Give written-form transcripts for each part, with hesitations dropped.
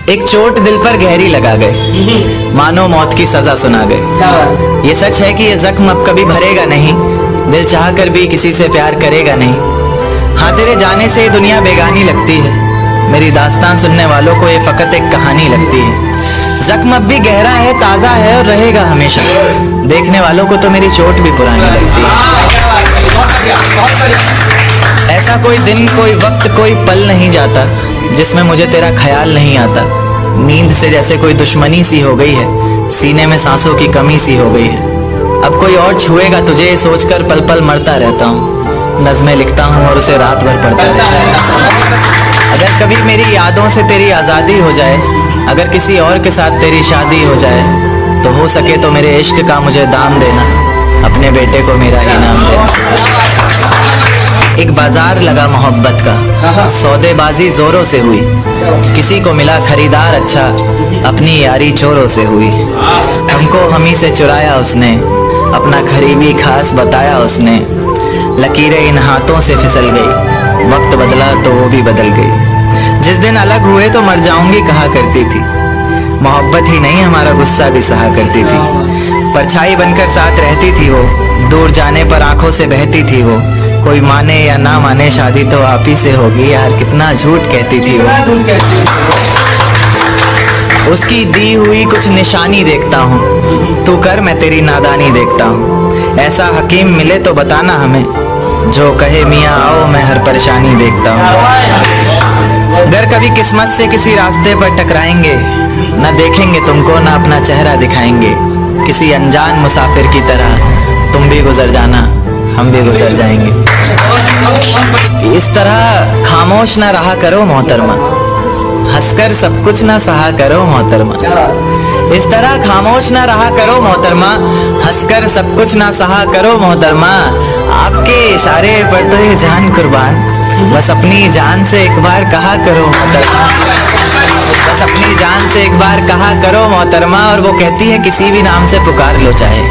एक चोट दिल पर गहरी लगा गए, मानो मौत की सजा सुना गए। ये सच है कि ये जख्म अब कभी भरेगा नहीं, दिल चाह कर भी किसी से प्यार करेगा नहीं। हाँ, तेरे जाने से दुनिया बेगानी लगती है, मेरी दास्तान सुनने वालों को ये फकत एक कहानी लगती है। जख्म अब भी गहरा है, ताजा है और रहेगा हमेशा, देखने वालों को तो मेरी चोट भी पुरानी लगती है। ऐसा कोई दिन, कोई वक्त, कोई पल नहीं जाता जिसमें मुझे तेरा ख्याल नहीं आता। नींद से जैसे कोई दुश्मनी सी हो गई है, सीने में सांसों की कमी सी हो गई है। अब कोई और छुएगा तुझे सोचकर पल पल मरता रहता हूँ, नज़्में लिखता हूँ और उसे रात भर पढ़ता रहता हूँ। अगर कभी मेरी यादों से तेरी आज़ादी हो जाए, अगर किसी और के साथ तेरी शादी हो जाए, तो हो सके तो मेरे इश्क का मुझे दाम देना, अपने बेटे को मेरा ही नाम देना। एक बाजार लगा मोहब्बत का, सौदेबाजी जोरों से हुई, किसी को मिला खरीदार अच्छा, अपनी यारी चोरों से हुई। हमको हमी से चुराया उसने, अपना करीबी खास बताया उसने, लकीरें इन हाथों से फिसल गई, वक्त बदला तो वो भी बदल गई। जिस दिन अलग हुए तो मर जाऊंगी कहा करती थी, मोहब्बत ही नहीं हमारा गुस्सा भी सहा करती थी। परछाई बनकर साथ रहती थी वो, दूर जाने पर आंखों से बहती थी वो। कोई माने या ना माने शादी तो आप ही से होगी, यार कितना झूठ कहती थी वो। उसकी दी हुई कुछ निशानी देखता हूँ, तू कर मैं तेरी नादानी देखता हूँ। ऐसा हकीम मिले तो बताना हमें, जो कहे मियाँ आओ मैं हर परेशानी देखता हूँ। अगर कभी किस्मत से किसी रास्ते पर टकराएंगे, न देखेंगे तुमको न अपना चेहरा दिखाएंगे। किसी अनजान मुसाफिर की तरह तुम भी गुजर जाना, हम भी गुजर जाएंगे। इस तरह खामोश ना रहा करो मोहतरमा, हंसकर सब कुछ ना सहा करो मोहतरमा। इस तरह खामोश ना रहा करो मोहतरमा, हंसकर सब कुछ ना सहा करो मोहतरमा। आपके इशारे पर तो ये जान कुर्बान, बस अपनी जान से एक बार कहा करो मोहतरमा, बस अपनी जान से एक बार कहा करो मोहतरमा। और वो कहती है किसी भी नाम से पुकार लो चाहे,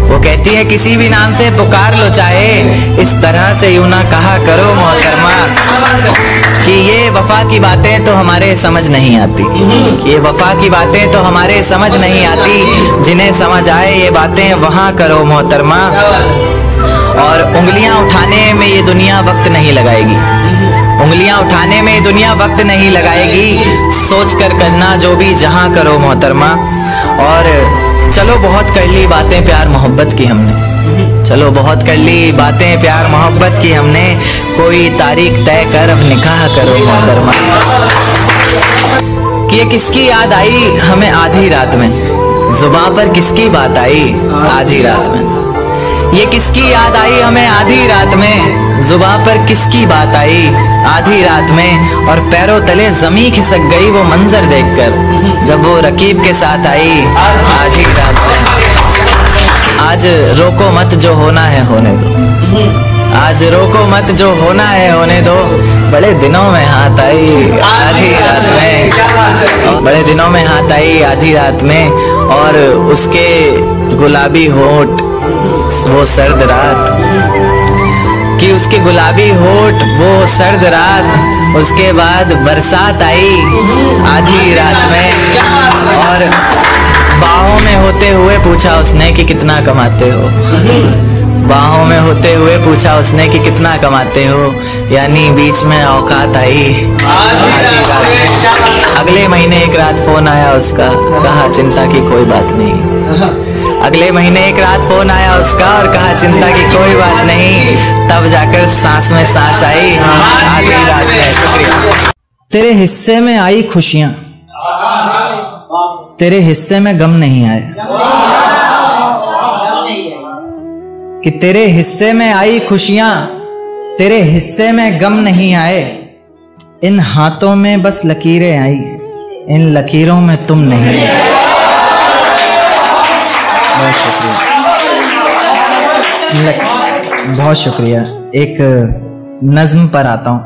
वो कहती है किसी भी नाम से पुकार लो चाहे, इस तरह से यूं ना कहा करो मोहतरमा कि ये वफा की बातें तो हमारे समझ नहीं आती, ये वफा की बातें तो हमारे समझ नहीं आती। जिन्हें समझ आए ये बातें वहाँ करो मोहतरमा। और उंगलियां उठाने में ये दुनिया वक्त नहीं लगाएगी, उंगलियां उठाने में दुनिया वक्त नहीं लगाएगी। सोच कर करना जो भी जहां करो मोहतरमा। और चलो बहुत कर ली बातें प्यार मोहब्बत की हमने, चलो बहुत कर ली बातें प्यार मोहब्बत की हमने। कोई तारीख तय कर अब निकाह करो मोहतरमा। कि ये किसकी याद आई हमें आधी रात में, जुबां पर किसकी बात आई आधी रात में। ये किसकी याद आई हमें आधी रात में, जुबां पर किसकी बात आई आधी रात में। और पैरों तले जमी खिसक गई वो मंजर देखकर, जब वो रकीब के साथ आई आधी रात में। आज रोको मत जो होना है होने दो, आज रोको मत जो होना है होने दो। बड़े दिनों में हाथ आई आधी रात में, बड़े दिनों में हाथ आई आधी रात में। और उसके गुलाबी होठ वो सर्द रात, कि उसके गुलाबी होठ वो सर्द रात। उसके बाद बरसात आई आधी रात में, और बाहों में होते हुए पूछा उसने कि कितना कमाते हो, बाहों में होते हुए पूछा उसने कि कितना कमाते हो। यानी बीच में औकात आई आधी रात में। अगले महीने एक रात फोन आया उसका, कहा चिंता की कोई बात नहीं। अगले महीने एक रात फोन आया उसका और कहा चिंता की कोई बात नहीं। तब जाकर सांस में सांस आई आधी रात में। शुक्रिया। तेरे हिस्से में आई खुशियां, तेरे हिस्से में गम नहीं आए। कि तेरे हिस्से में आई खुशियां, तेरे हिस्से में गम नहीं आए। इन हाथों में बस लकीरें आई, इन लकीरों में तुम नहीं आए। बहुत शुक्रिया, बहुत शुक्रिया। एक नज्म पर आता हूं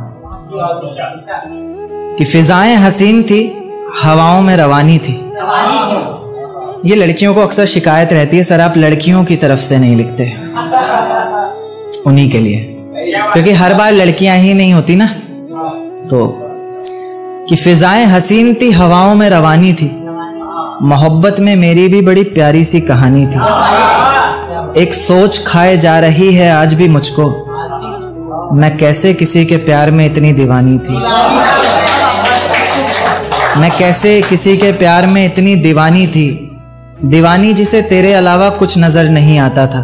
कि फिजाएं हसीन थी, हवाओं में रवानी थी। ये लड़कियों को अक्सर शिकायत रहती है, सर आप लड़कियों की तरफ से नहीं लिखते। उन्हीं के लिए, क्योंकि हर बार लड़कियां ही नहीं होती ना, तो कि फिजाएं हसीन थी, हवाओं में रवानी थी, मोहब्बत में मेरी भी बड़ी प्यारी सी कहानी थी। एक सोच खाए जा रही है आज भी मुझको, मैं कैसे किसी के प्यार में इतनी दीवानी थी। मैं कैसे किसी के प्यार में इतनी दीवानी थी, दीवानी जिसे तेरे अलावा कुछ नजर नहीं आता था।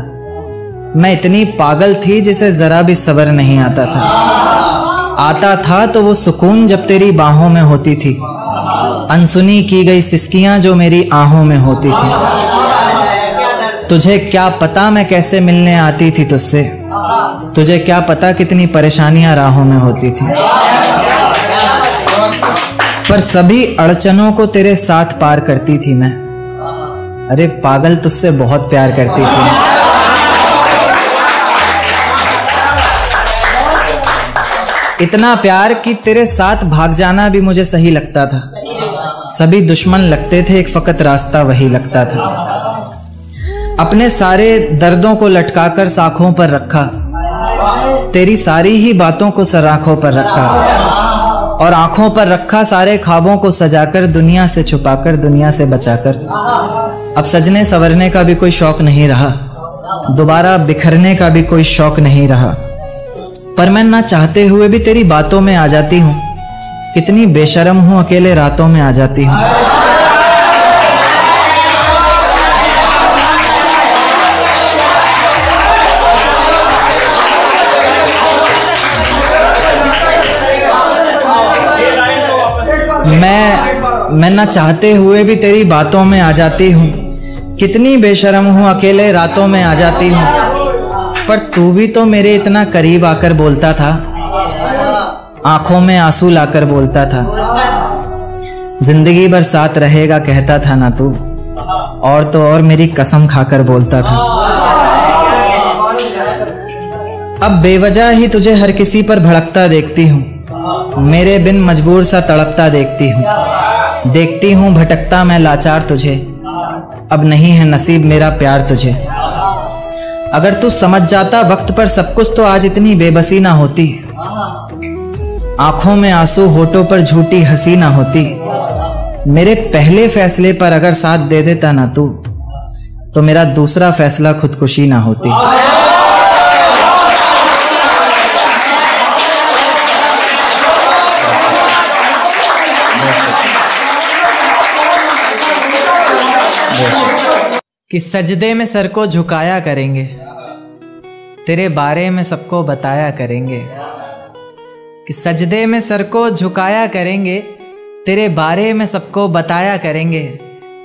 मैं इतनी पागल थी जिसे जरा भी सब्र नहीं आता था तो वो सुकून जब तेरी बाहों में होती थी, अनसुनी की गई सिसकियां जो मेरी आहों में होती थी। तुझे क्या पता मैं कैसे मिलने आती थी तुझसे, तुझे क्या पता कितनी परेशानियां राहों में होती थी। पर सभी अड़चनों को तेरे साथ पार करती थी मैं। अरे पागल, तुझसे बहुत प्यार करती थी। इतना प्यार कि तेरे साथ भाग जाना भी मुझे सही लगता था। सभी दुश्मन लगते थे, एक फकत रास्ता वही लगता था। अपने सारे दर्दों को लटकाकर साखों पर रखा, तेरी सारी ही बातों को सराखों पर रखा, और आंखों पर रखा सारे ख्वाबों को सजाकर, दुनिया से छुपाकर, दुनिया से बचाकर। अब सजने संवरने का भी कोई शौक नहीं रहा, दोबारा बिखरने का भी कोई शौक नहीं रहा। पर मैं ना चाहते हुए भी तेरी बातों में आ जाती हूँ। कितनी बेशर्म हूँ, अकेले रातों में आ जाती हूँ। मैं ना चाहते हुए भी तेरी बातों में आ जाती हूँ। कितनी बेशर्म हूँ, अकेले रातों में आ जाती हूँ। पर तू भी तो मेरे इतना करीब आकर बोलता था, आंखों में आंसू लाकर बोलता था, जिंदगी भर साथ रहेगा कहता था ना तू, और तो और मेरी कसम खाकर बोलता था। अब बेवजह ही तुझे हर किसी पर भड़कता देखती हूँ, मेरे बिन मजबूर सा तड़पता देखती हूँ भटकता मैं लाचार तुझे। अब नहीं है नसीब मेरा प्यार तुझे। अगर तू समझ जाता वक्त पर सब कुछ तो आज इतनी बेबसी ना होती, आंखों में आंसू होठों पर झूठी हंसी ना होती। मेरे पहले फैसले पर अगर साथ दे देता ना तू, तो मेरा दूसरा फैसला खुदकुशी ना होती। कि सजदे में सर को झुकाया करेंगे, तेरे बारे में सबको बताया करेंगे। कि सजदे में सर को झुकाया करेंगे, तेरे बारे में सबको बताया करेंगे।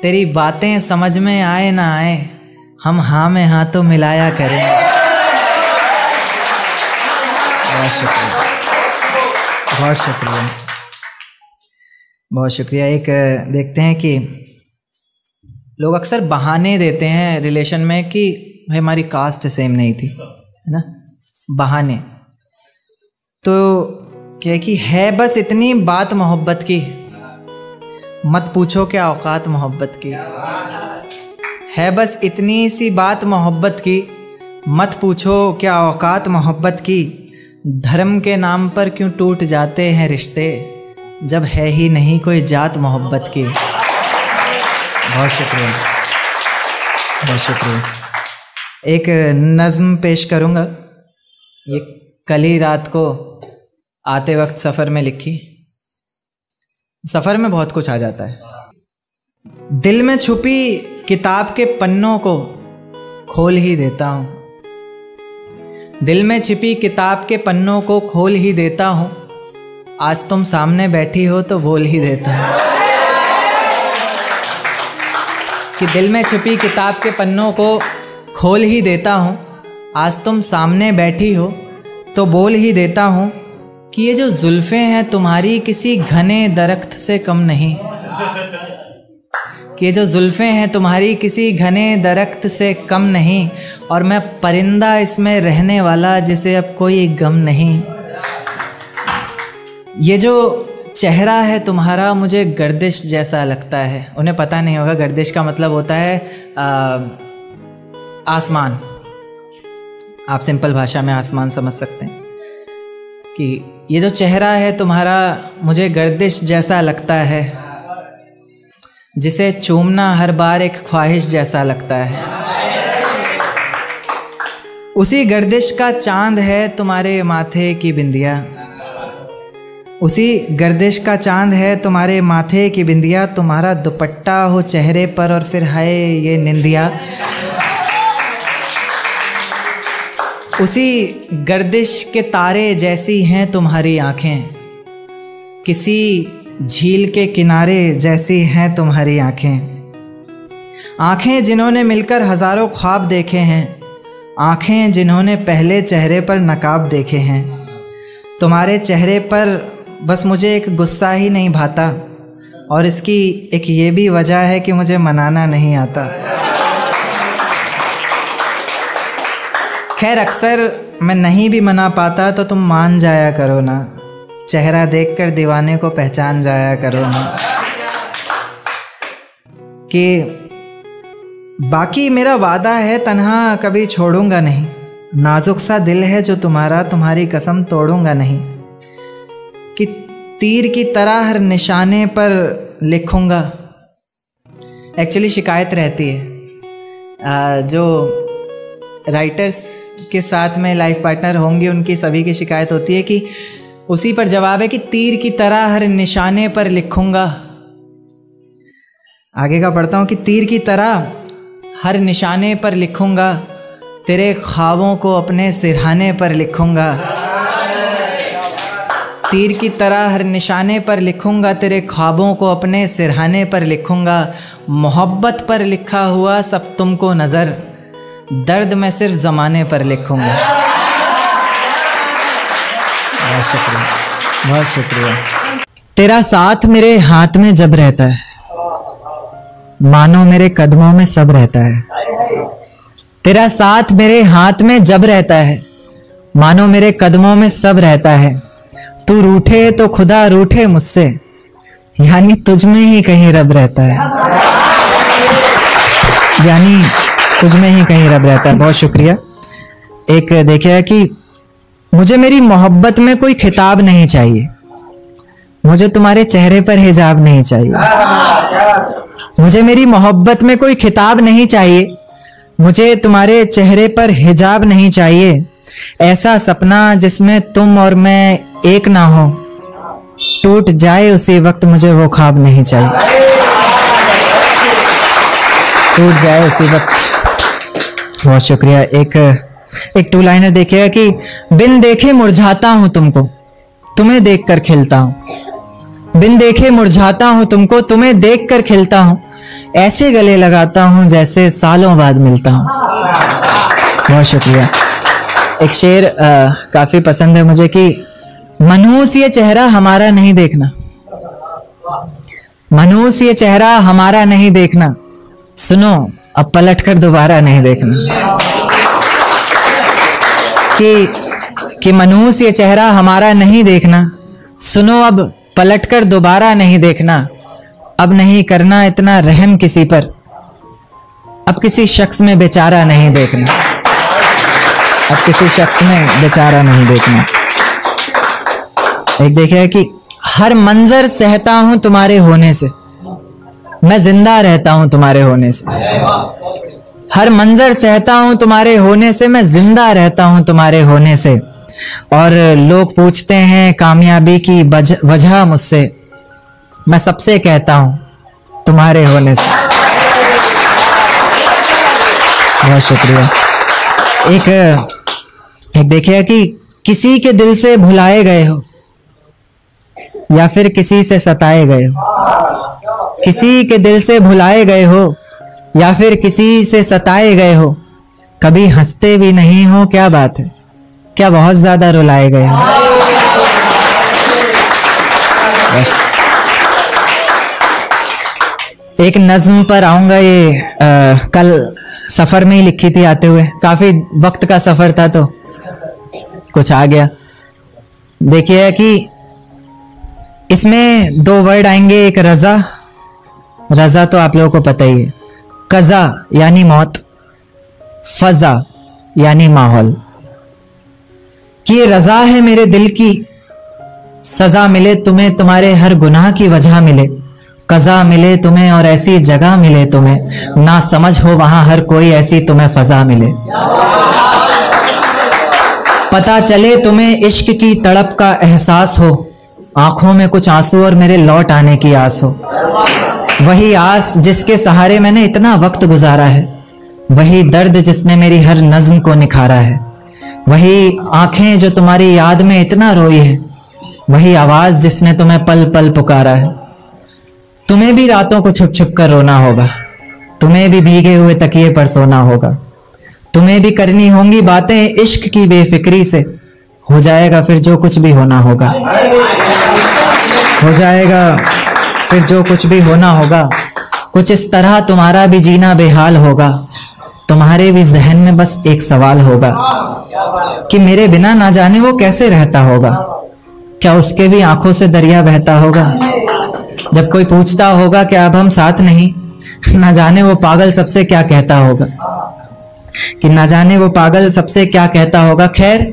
तेरी बातें समझ में आए ना आए, हम हाँ में हाँ तो मिलाया करेंगे। बहुत शुक्रिया, बहुत शुक्रिया, बहुत शुक्रिया। एक देखते हैं कि लोग अक्सर बहाने देते हैं रिलेशन में कि भाई हमारी कास्ट सेम नहीं थी, है ना, बहाने। तो क्या कि है बस इतनी बात मोहब्बत की, मत पूछो क्या औकात मोहब्बत की। है बस इतनी सी बात मोहब्बत की, मत पूछो क्या औकात मोहब्बत की। धर्म के नाम पर क्यों टूट जाते हैं रिश्ते, जब है ही नहीं कोई जात मोहब्बत की। बहुत शुक्रिया, बहुत शुक्रिया। एक नज़्म पेश करूँगा, ये कल ही रात को आते वक्त सफ़र में लिखी। सफ़र में बहुत कुछ आ जाता है। दिल में छुपी किताब के पन्नों को खोल ही देता हूँ, दिल में छिपी किताब के पन्नों को खोल ही देता हूँ। आज तुम सामने बैठी हो तो बोल ही देता हूँ। कि दिल में छिपी किताब के पन्नों को खोल ही देता हूँ, आज तुम सामने बैठी हो तो बोल ही देता हूँ। कि ये जो जुल्फ़ें हैं तुम्हारी किसी घने दरख्त से कम नहीं, कि ये जो जुल्फ़ें हैं तुम्हारी किसी घने दरख्त से कम नहीं, और मैं परिंदा इसमें रहने वाला जिसे अब कोई गम नहीं। ये जो चेहरा है तुम्हारा मुझे गर्दिश जैसा लगता है। उन्हें पता नहीं होगा, गर्दिश का मतलब होता है आसमान। आप सिंपल भाषा में आसमान समझ सकते हैं। कि ये जो चेहरा है तुम्हारा मुझे गर्दिश जैसा लगता है, जिसे चूमना हर बार एक ख्वाहिश जैसा लगता है। उसी गर्दिश का चांद है तुम्हारे माथे की बिंदिया, उसी गर्दिश का चांद है तुम्हारे माथे की बिंदिया। तुम्हारा दुपट्टा हो चेहरे पर और फिर हाय ये निंदिया। उसी गर्दिश के तारे जैसी हैं तुम्हारी आँखें, किसी झील के किनारे जैसी हैं तुम्हारी आँखें। आँखें जिन्होंने मिलकर हज़ारों ख्वाब देखे हैं, आँखें जिन्होंने पहले चेहरे पर नकाब देखे हैं। तुम्हारे चेहरे पर बस मुझे एक गुस्सा ही नहीं भाता, और इसकी एक ये भी वजह है कि मुझे मनाना नहीं आता। खैर अक्सर मैं नहीं भी मना पाता तो तुम मान जाया करो ना, चेहरा देखकर दीवाने को पहचान जाया करो ना। कि बाकी मेरा वादा है तन्हा कभी छोड़ूंगा नहीं, नाजुक सा दिल है जो तुम्हारा, तुम्हारी कसम तोड़ूंगा नहीं। कि तीर की तरह हर निशाने पर लिखूंगा। एक्चुअली शिकायत रहती है, जो राइटर्स के साथ में लाइफ पार्टनर होंगे उनकी सभी की शिकायत होती है कि उसी पर जवाब है कि तीर की तरह हर निशाने पर लिखूंगा। आगे का पढ़ता हूँ कि तीर की तरह हर निशाने पर लिखूंगा, तेरे ख्वाबों को अपने सिरहाने पर लिखूंगा। तीर की तरह हर निशाने पर लिखूंगा, तेरे ख्वाबों को अपने सिरहाने पर लिखूंगा। मोहब्बत पर लिखा हुआ सब तुमको नज़र, दर्द मैं सिर्फ ज़माने पर लिखूंगा। बहुत शुक्रिया, बहुत शुक्रिया। तेरा साथ मेरे हाथ में जब रहता है, मानो मेरे कदमों में सब रहता है। तेरा साथ मेरे हाथ में जब रहता है, मानो मेरे कदमों में सब रहता है। तू रूठे तो खुदा रूठे मुझसे, यानी तुझ में ही कहीं रब रहता है, यानी तुझ में ही कहीं रब रहता है। बहुत शुक्रिया। एक देखिए कि मुझे मेरी मोहब्बत में कोई खिताब नहीं चाहिए, मुझे तुम्हारे चेहरे पर हिजाब नहीं चाहिए। मुझे मेरी मोहब्बत में कोई खिताब नहीं चाहिए, मुझे तुम्हारे चेहरे पर हिजाब नहीं चाहिए। ऐसा सपना जिसमें तुम और मैं एक ना हो, टूट जाए उसी वक्त मुझे वो ख्वाब नहीं चाहिए, टूट जाए उसी वक्त। बहुत शुक्रिया। एक टू लाइनर देखिएगा कि बिन देखे मुरझाता हूं तुमको, तुम्हें देखकर खिलता हूं। बिन देखे मुरझाता हूं तुमको, तुम्हें देखकर खिलता हूं। ऐसे गले लगाता हूं जैसे सालों बाद मिलता हूं। बहुत शुक्रिया। एक शेर काफी पसंद है मुझे कि मनहूस ये चेहरा हमारा नहीं देखना, मनहूस ये चेहरा हमारा नहीं देखना, सुनो अब पलटकर दोबारा नहीं देखना। कि मनहूस ये चेहरा हमारा नहीं देखना, सुनो अब पलटकर दोबारा नहीं देखना। अब नहीं करना इतना रहम किसी पर, अब किसी शख्स में बेचारा नहीं देखना, अब किसी शख्स में बेचारा नहीं देखना। एक देखिए कि हर मंजर सहता हूं तुम्हारे होने से, मैं जिंदा रहता हूं तुम्हारे होने से। हर मंजर सहता हूं तुम्हारे होने से, मैं जिंदा रहता हूं तुम्हारे होने से। और लोग पूछते हैं कामयाबी की वजह मुझसे, मैं सबसे कहता हूं तुम्हारे होने से। बहुत शुक्रिया। एक देखिए कि किसी के दिल से भुलाए गए हो या फिर किसी से सताए गए हो, किसी के दिल से भुलाए गए हो या फिर किसी से सताए गए हो। कभी हंसते भी नहीं हो, क्या बात है, क्या बहुत ज्यादा रुलाए गए हो। एक नज्म पर आऊंगा, ये कल सफर में ही लिखी थी आते हुए, काफी वक्त का सफर था तो कुछ आ गया। देखिए कि इसमें दो वर्ड आएंगे, एक रजा, रजा तो आप लोगों को पता ही है, कज़ा यानी मौत, फजा यानी माहौल। कि ये रजा है मेरे दिल की, सजा मिले तुम्हें तुम्हारे हर गुनाह की वजह मिले, कज़ा मिले तुम्हें और ऐसी जगह मिले तुम्हें, ना समझ हो वहां हर कोई ऐसी तुम्हें फजा मिले। पता चले तुम्हें इश्क की तड़प का एहसास हो, आंखों में कुछ आंसू और मेरे लौट आने की आस हो। वही आस जिसके सहारे मैंने इतना वक्त गुजारा है, वही दर्द जिसने मेरी हर नज्म को निखारा है, वही आंखें जो तुम्हारी याद में इतना रोई है, वही आवाज जिसने तुम्हें पल पल पुकारा है। तुम्हें भी रातों को छुप छुप कर रोना होगा, तुम्हें भी भीगे हुए तकिए पर सोना होगा, तुम्हें भी करनी होंगी बातें इश्क की बेफिक्री से, हो जाएगा फिर जो कुछ भी होना होगा, हो जाएगा फिर जो कुछ भी होना होगा। कुछ इस तरह तुम्हारा भी जीना बेहाल होगा, तुम्हारे भी जहन में बस एक सवाल होगा कि मेरे बिना ना जाने वो कैसे रहता होगा, क्या उसके भी आंखों से दरिया बहता होगा। जब कोई पूछता होगा कि अब हम साथ नहीं, ना जाने वो पागल सबसे क्या कहता होगा, कि ना जाने वो पागल सबसे क्या कहता होगा। खैर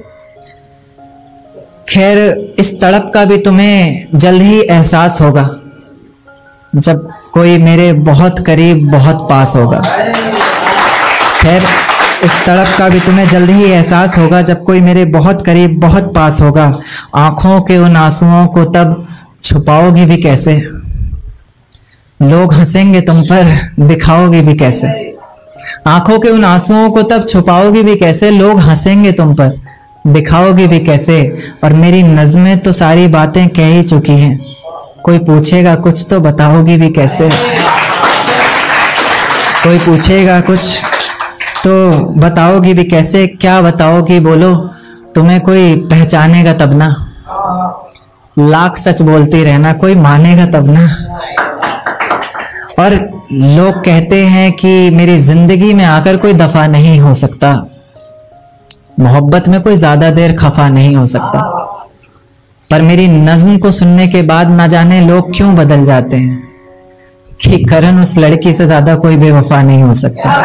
खैर इस तड़प का भी तुम्हें जल्द ही एहसास होगा, जब कोई मेरे बहुत करीब बहुत पास होगा। खैर इस तड़प का भी तुम्हें जल्द ही एहसास होगा, जब कोई मेरे बहुत करीब बहुत पास होगा। आंखों के उन आंसुओं को तब छुपाओगी भी कैसे, लोग हंसेंगे तुम पर दिखाओगी भी कैसे। आंखों के उन आंसुओं को तब छुपाओगी भी कैसे, लोग हंसेंगे तुम पर दिखाओगी भी कैसे। और मेरी नज़्में तो सारी बातें कह ही चुकी हैं, कोई पूछेगा कुछ तो बताओगी भी कैसे। कोई पूछेगा कुछ तो बताओगी भी कैसे, क्या बताओगी बोलो, तुम्हें कोई पहचानेगा तब ना। लाख सच बोलती रहना, कोई मानेगा तब ना। और लोग कहते हैं कि मेरी जिंदगी में आकर कोई दफा नहीं हो सकता, मोहब्बत में कोई ज्यादा देर खफा नहीं हो सकता। पर मेरी नज्म को सुनने के बाद ना जाने लोग क्यों बदल जाते हैं, कि करण उस लड़की से ज्यादा कोई बेवफा नहीं हो सकता।